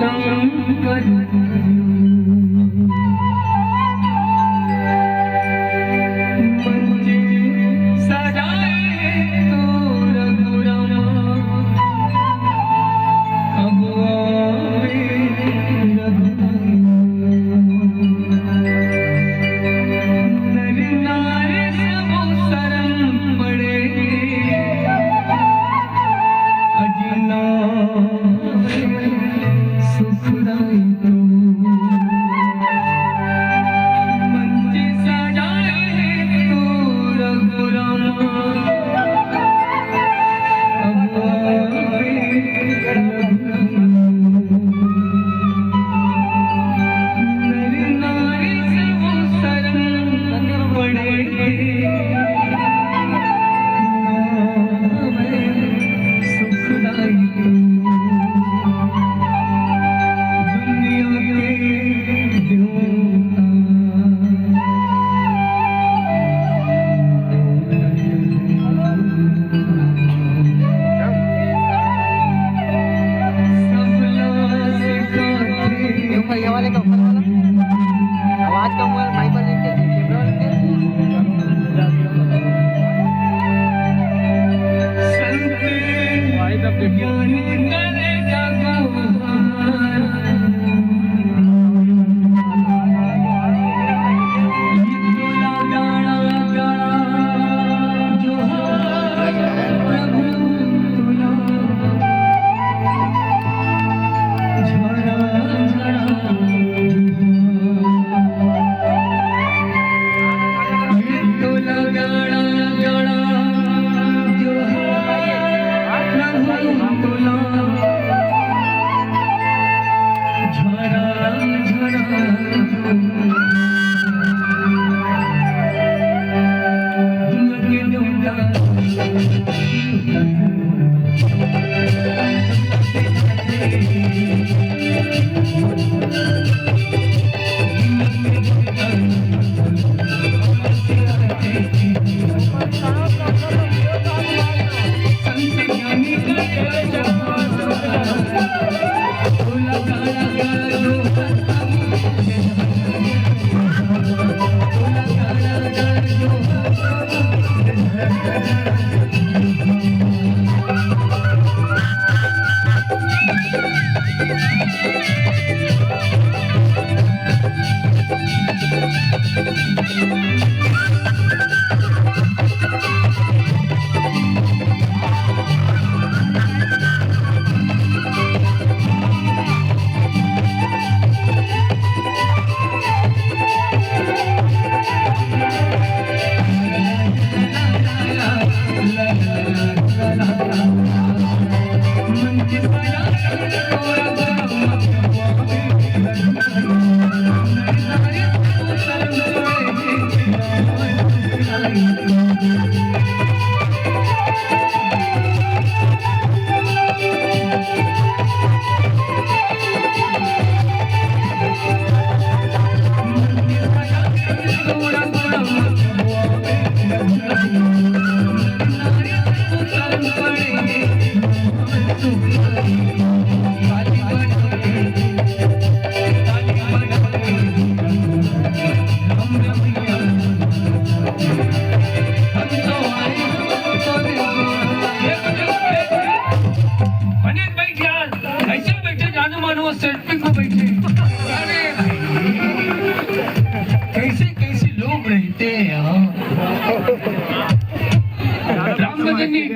शंकर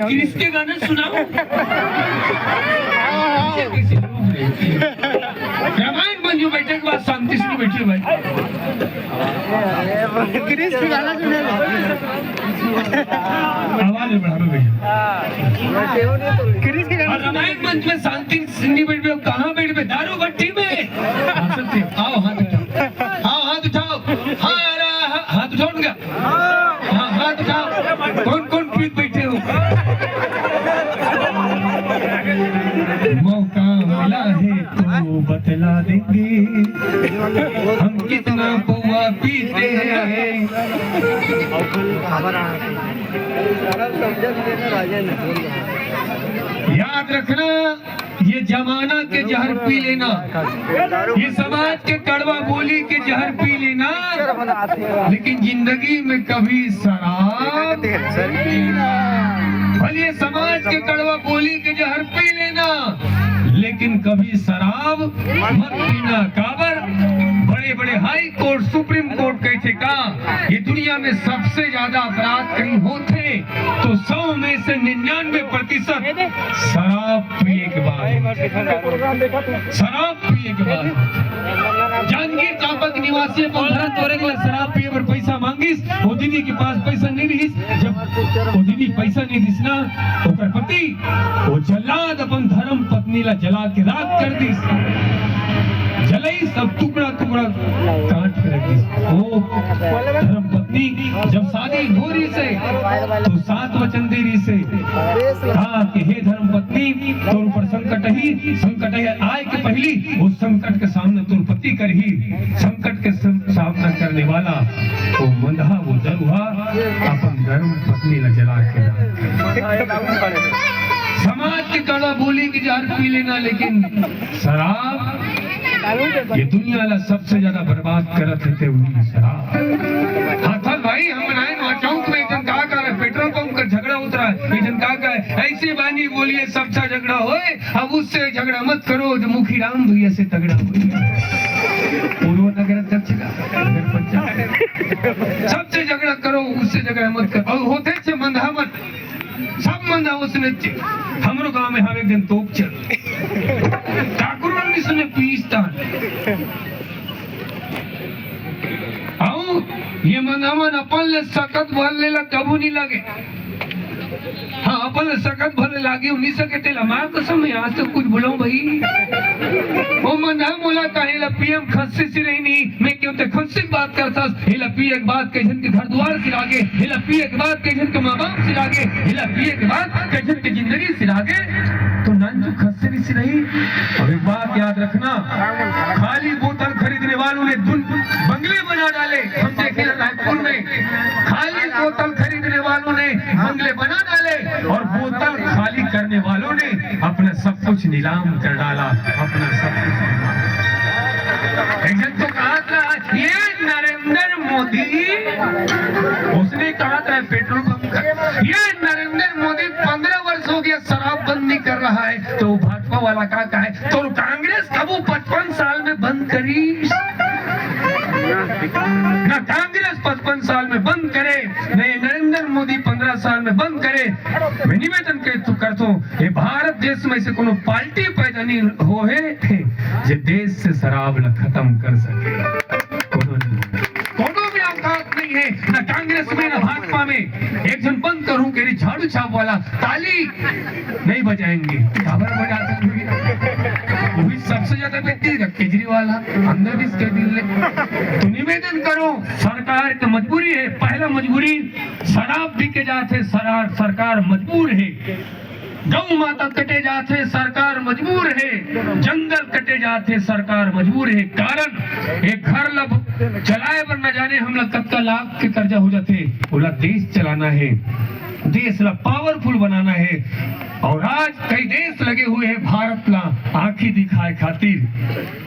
किसके गाने सुनाओ? रामायण मंजू बैठे के बाद शांति से बैठे भाई। क्रिस के गाना सुनेगा। आवाज बढ़ाओ भैया। क्रिस के गाना। रामायण मंच में शांति से बैठ पे कहाँ बैठ पे? दारू भट्टी में। आओ हाथ उठाओ। आओ हाथ उठाओ। हाथ उठाओ उनका। हाँ हाथ उठाओ। कौन कौन पीट बैठे हो? मौका मिला है तो बतला देंगे हम कितना पौआ पीते हैं। याद रखना, ये जमाना के जहर पी लेना, ये समाज के कड़वा बोली के जहर पी लेना, लेकिन जिंदगी में कभी शराब भले समाज के कड़वा बोली के जहर पी लेना, लेकिन कभी शराब मत पीना। काबर बड़े बड़े हाई कोर्ट सुप्रीम कोर्ट कहते का ये दुनिया में सबसे ज्यादा अपराध कहीं होते तो 100 में से 99% शराब पिए के बाद, शराब पिए के बाद। जांगीर चांपा के निवासी भारत तोरे के शराब पिए पर पैसा मांगिस, वो दीदी के पास पैसा नहीं रहीस, जब वो दीदी पैसा नहीं दिसना ओकर पति वो जलाद अपन धर्म पत्नी ला जला के राख कर दिस, जलाई सब टुकड़ा टुकड़ा काट के रख दिस। वो धर्म पत्नी जब शादी हो रही से तो 7 वचन दे रही से कहा कि हे धर्म पत्नी तोर ऊपर संकट ही आए के पहली उस संकट के सामने तोर पति कर ही संकट के सामना करने वाला वो मंदहा वो दरुहा अपन धर्म पत्नी ला जला के समाज के कड़ा बोली की जहर पी लेना, लेकिन शराब ये दुनिया ला सबसे ज्यादा बर्बाद करत है वही शराब। हाँ भाई हम बनाए ना चौक में एक का है पेट्रोल पंप का झगड़ा उतरा है, एक का है ऐसे बानी बोलिए सबसे झगड़ा होए, अब उससे झगड़ा मत करो जो मुखी राम भैया से तगड़ा हो पूर्व नगर अध्यक्ष का नगर पंचायत सबसे झगड़ा करो, उससे झगड़ा मत करो। और होते से मंदा मत सब मंदा उसने हमरो गांव में हम एक दिन तोप चल ठाकुर ने पीसता आओ ये मंदामन अपन ले सकत भर लेला कबू नहीं लगे। हाँ अपन ले सकत भर लागे उन्हीं से कहते हमारा कसम है आज तक कुछ बोलो भाई वो मंदा मोला कहेला पीएम खस्सी से रही नहीं मैं क्यों ते खस्सी बात करता हेला पी एक बात कहीं के घर द्वार से लागे, हेला पी एक बात कहीं के माँ बाप से लागे, हेला पी एक बात कहीं के जिंदगी से लागे तो नानचू खस्सी से रही। और एक बात याद रखना, खाली बोतल खरीदने वालों ने बंगले बना डाले, हम देखे रायपुर में खाली बोतल खरीदने वालों ने बंगले बना डाले और बोतल खाली करने वालों ने अपना सब कुछ नीलाम कर डाला, अपना सब कुछ। एक जन तो कहा था ये नरेंद्र मोदी, उसने कहा था पेट्रोल पंप का ये नरेंद्र मोदी 15 वर्ष हो गया शराब बंद नहीं कर रहा है, तो भाजपा वाला का है तो कांग्रेस कब 55 साल में बंद करी ना, कांग्रेस 55 साल में बंद करे नहीं नरेंद्र मोदी 15 साल में बंद करे। मैं निवेदन करता हूँ ये भारत देश में से कोनो पार्टी पैदा नहीं हो है जो देश से शराब ला खत्म कर सके, कोनो भी औकात नहीं है ना कांग्रेस में ना भाजपा में। एक जन बंद करूं कि झाड़ू छाप वाला ताली नहीं बजाएंगे, खबर बजा सकते वही सबसे ज्यादा व्यक्ति केजरीवाल अंदर इसके दिल में। तो निवेदन करो सरकार की मजबूरी है, पहला मजबूरी शराब बिके जाते सरकार मजबूर है, गौ माता कटे जाते सरकार मजबूर है, जंगल कटे जाते सरकार मजबूर है। कारण एक घर लब चलाए पर न जाने हम लोग कब का लाख के कर्जा हो जाते, बोला देश चलाना है, देश ला पावरफुल बनाना है। और आज कई देश लगे हुए हैं भारत ला आंखी दिखाए खातिर,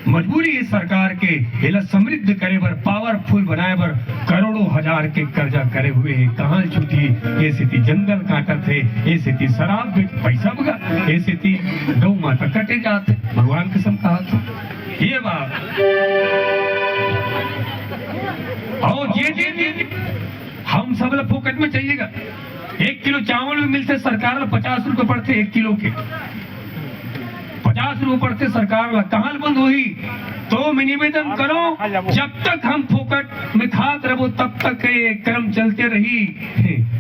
मजबूरी है सरकार के एला समृद्ध करे बर पावरफुल बनाए बर करोड़ों हजार के कर्जा करे हुए हैं। कहाँ छूटी ये स्थिति जंगल काटत है, ये स्थिति शराब में पैसा बगा, ये स्थिति गौ माता कटे जाते, भगवान कसम कहा था ये बात। और ये हम सब लोग फोकट में चाहिएगा, 1 किलो चावल में मिलते सरकार ला 50 रुपए पड़ते, 1 किलो के 50 रुपए पड़ते सरकार ला, कहाँ बंद हुई। तो मैं निवेदन करो जब तक हम फोकट में खात रहो तब तक ये क्रम चलते रही,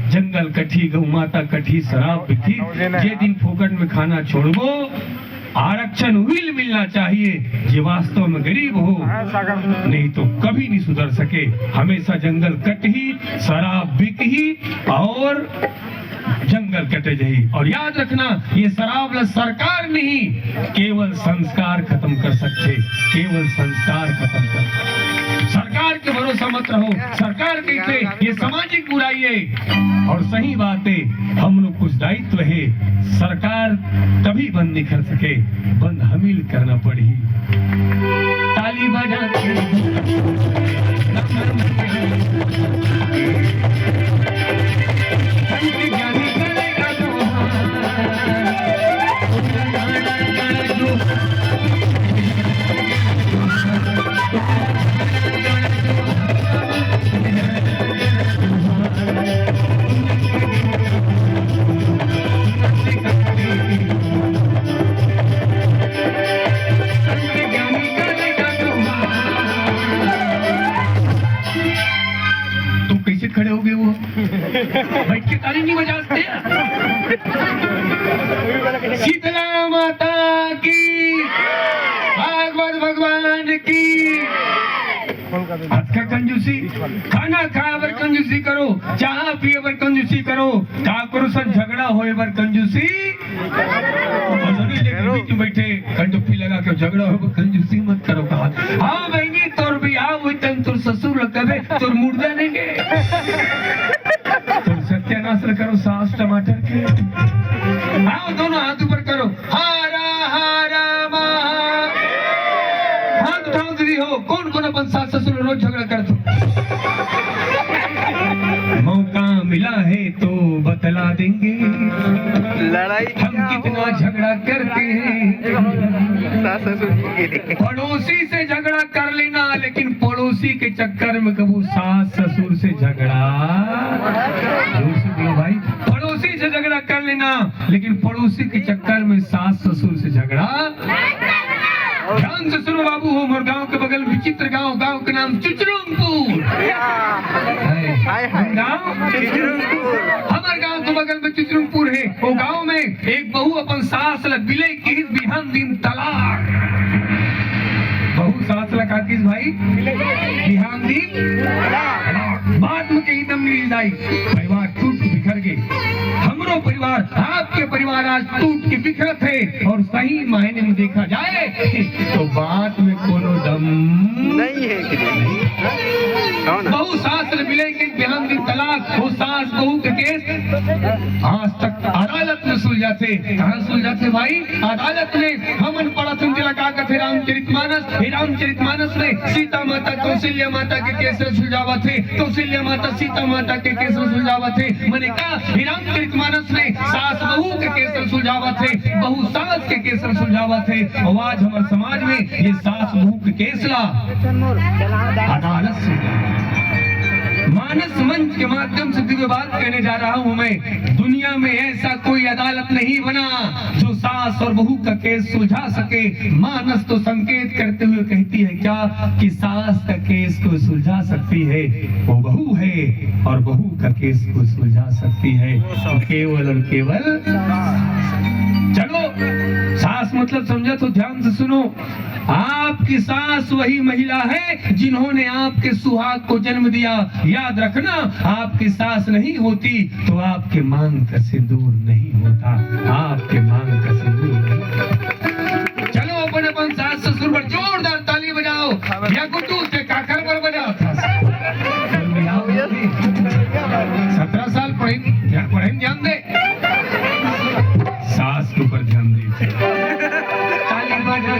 जंगल कठी गौ माता कठी शराब बिकी, ये दिन फोकट में खाना छोड़बो आरक्षण व्हील मिलना चाहिए जो वास्तव में गरीब हो, नहीं तो कभी नहीं सुधर सके। हमेशा जंगल कट ही शराब बिक ही और जंगल कटे जाही। और याद रखना, ये शराब सरकार नहीं, केवल संस्कार खत्म कर सकते, केवल संस्कार खत्म कर। सरकार के भरोसा मत रहो, सरकार कहते ये सामाजिक बुराई है। और सही बात है, हम लोग कुछ दायित्व है, सरकार कभी बंद नहीं कर सके, बंद हमील करना पड़ी। ताली बजा खड़े हो गए, वो बैठ के ताली नहीं बजाते। शीतला माता की, भागवत भगवान की। आज का कंजूसी, खाना खाए बर कंजूसी करो, चाह पिए बर कंजूसी करो, का करो सन झगड़ा होए बर कंजूसी। बीच में बैठे कंटुप्पी लगा के झगड़ा हो, कंजूसी मत करो। कहा हाँ बहनी, तोर बियाह हुई तन तोर ससुर कहे तोर मुर्दा लेंगे, तोर सत्यानाश करो सास टमाटर के। आओ दोनों हाथ ऊपर करो, हारा हारा महा। हाथ उठाओ दीदी हो, कौन कौन अपन सास ससुर रोज झगड़ा करते? मौका मिला है तो बतला देंगे लड़ाई हम कितना झगड़ा करते हैं। पड़ोसी से झगड़ा कर लेना, लेकिन पड़ोसी के चक्कर में कबू सास ससुर से झगड़ा भाई। पड़ोसी से झगड़ा कर लेना, लेकिन पड़ोसी के चक्कर में सास ससुर से झगड़ा। ध्यान से सुनो बाबू, हो मोर गांव के बगल विचित्र गांव, गांव के नाम चिचरुमपुर। हमारे गांव के बगल में चिचरुमपुर है। वो गांव में एक बहू अपन सास ल बिले की बिहान दिन तलाक। बहू सास ल का किस भाई बिहान दिन बाद में कहीं दम मिल जाई, परिवार टूट बिखर गए। हमरो परिवार, आपके परिवार आज टूट के बिखरत है। और सही मायने में देखा जाए तो बात में कोनो दम नहीं है कि बहू सास मिले के बिहान दिन तलाक। वो सास बहू के केस आज तक अदालत में सुलझा थे। कहाँ सुलझा थे भाई? अदालत में। हमन पढ़ा सुनते का थे रामचरितमानस। रामचरितमानस में सीता माता कौशल्या माता के केस सुलझावा थे, कौशल्या माता सीता माता के केस सुलझावा थे। मैंने कहा रामचरितमानस में सास बहू के केस सुलझावा थे, बहू सास के केस सुलझावा थे। और आज हमारे समाज में ये सास बहू के केस ला अदालत से। मानस मंच के माध्यम से दिव्य बात कहने जा रहा हूं मैं। दुनिया में ऐसा कोई अदालत नहीं बना जो सास और बहू का केस सुलझा सके। मानस तो संकेत करते हुए कहती है क्या कि सास का केस को सुलझा सकती है वो बहू है, और बहू का केस को सुलझा सकती है केवल और केवल। चलो सास मतलब समझा तो ध्यान से सुनो। आपकी सास वही महिला है जिन्होंने आपके सुहाग को जन्म दिया। याद रखना, आपकी सास नहीं होती तो आपके मांग का सिंदूर नहीं होता, आपके मांग का सिंदूर नहीं। चलो अपन अपन सास ससुर पर जोरदार ताली बजाओ, या गुड्डू से काकर पर बजाओ। 17 साल पढ़े ध्यान दे, सास के ऊपर ध्यान दे। ताली बजा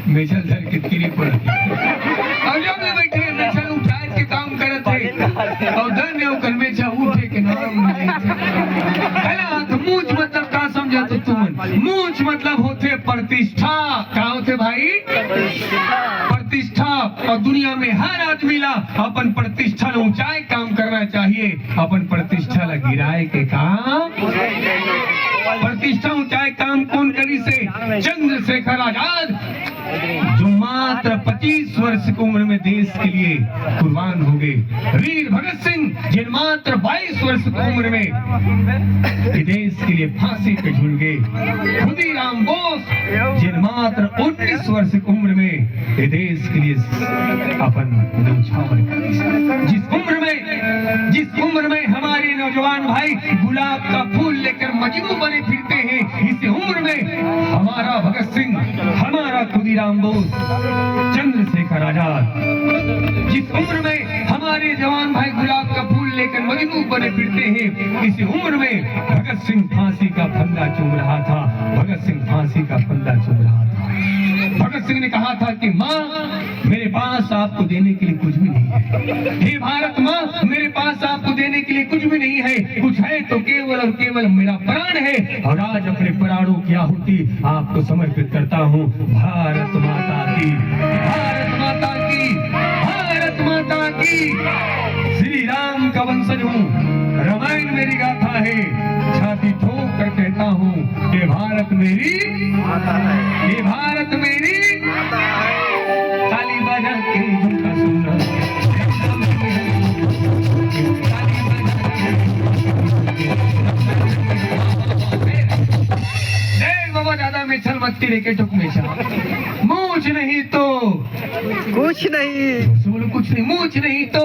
मेजल धर के तिरी पर और जब ले बैठे मेजल उठाए के काम करत है और धन ने ओकर मेजा उठे के नाम नहीं। कला तो मूंछ मतलब का समझा तो तुम? मूंछ मतलब होते प्रतिष्ठा। क्या होते भाई? प्रतिष्ठा। और दुनिया में हर आदमी ला अपन प्रतिष्ठा ला ऊंचाई काम करना चाहिए, अपन प्रतिष्ठा ला गिराए के काम। प्रतिष्ठा ऊंचाई काम कौन करी से? चंद्रशेखर आजाद देश के लिए कुर्बान हो गए। वीर भगत सिंह जिन मात्र 22 वर्ष की उम्र में ये देश के लिए फांसी पे झूल गए। खुदीराम बोस जिन मात्र 19 वर्ष की उम्र में ये देश के लिए अपन न्यौछावर कर जिस उम्र में हमारे नौजवान भाई गुलाब का फूल लेकर मजनू बने फिरते हैं, इस उम्र में हमारा भगत सिंह, हमारा खुदीराम बोस, चंद्रशेखर आजाद, जिस उम्र में हमारे जवान भाई गुलाब का फूल लेकर मजनू बने फिरते हैं, इस उम्र में भगत सिंह फांसी का फंदा चूम रहा था। भगत सिंह फांसी का फंदा चूम रहा था। भगत सिंह ने कहा था कि माँ, मेरे पास आपको देने के लिए कुछ भी नहीं है। हे भारत माँ, मेरे पास आपको देने के लिए कुछ भी नहीं है। कुछ है तो केवल और केवल मेरा प्राण है, और आज अपने प्राणों की आहुति आपको समर्पित करता हूँ। भारत माता की, भारत माता की, भारत माता की। श्री राम का वंशज हूँ, रामायण मेरी गाथा है। छाती ठोक कर कहता हूँ कि भारत मेरी माता है, ये भारत मेरी माता है। ताली बजा के झुमका सुना, बाबा दादा में चल मत तेरे के टुक में मूछ नहीं तो कुछ नहीं, बोलो कुछ नहीं, मूछ नहीं तो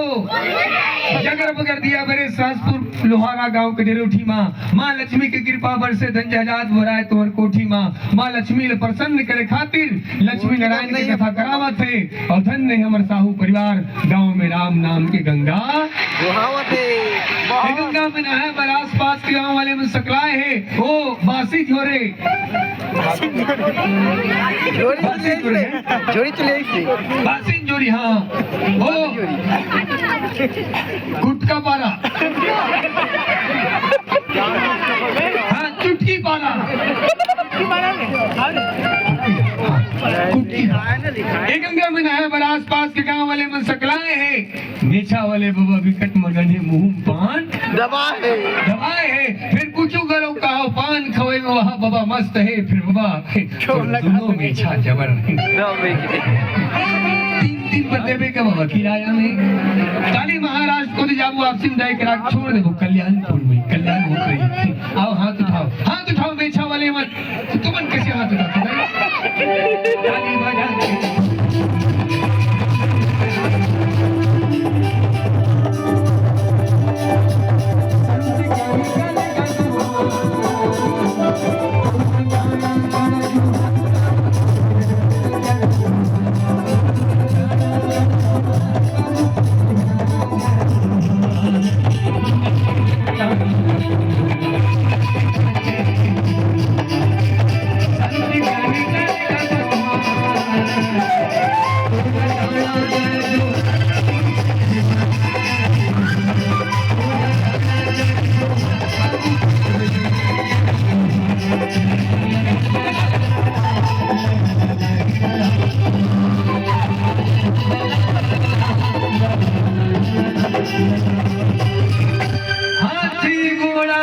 जगर बगर दिया मेरे सासपुर लोहारा गांव के डेरोठी माँ लक्ष्मी की कृपा बरसे धन जहाज भराए तुम्हार कोठी माँ लक्ष्मी ले प्रसन्न करे खातिर लक्ष्मी नारायण की कथा करावत है। और धन ने हमर साहू परिवार गांव में राम नाम के गंगा गंगा में नहाए पर आस पास के गाँव वाले में सकलाए है वो बासी झोरे जोड़ी चले बासी जोड़ी। हाँ वो गुटका पारा, हाँ चुटकी पारा, गंगा में नहाए पर आस पास के गांव वाले में सकलाए हैं। नेछा वाले बाबा विकट मगने मुंह पान दबाए है। फिर कुछ करो कहो पान खवे में वहाँ बाबा मस्त है। फिर बाबा दोनों मेछा जबर तीन पर देवे का बाबा किराया में काली महाराष्ट्र को जाबू आप सिंधाई करा छोड़ देबो कल्याणपुर में, कल्याण हो रही। आओ हाथ उठाओ मेछा वाले मत। तुमन कैसे हाथ उठाते ताली बजा के हाथी घोड़ा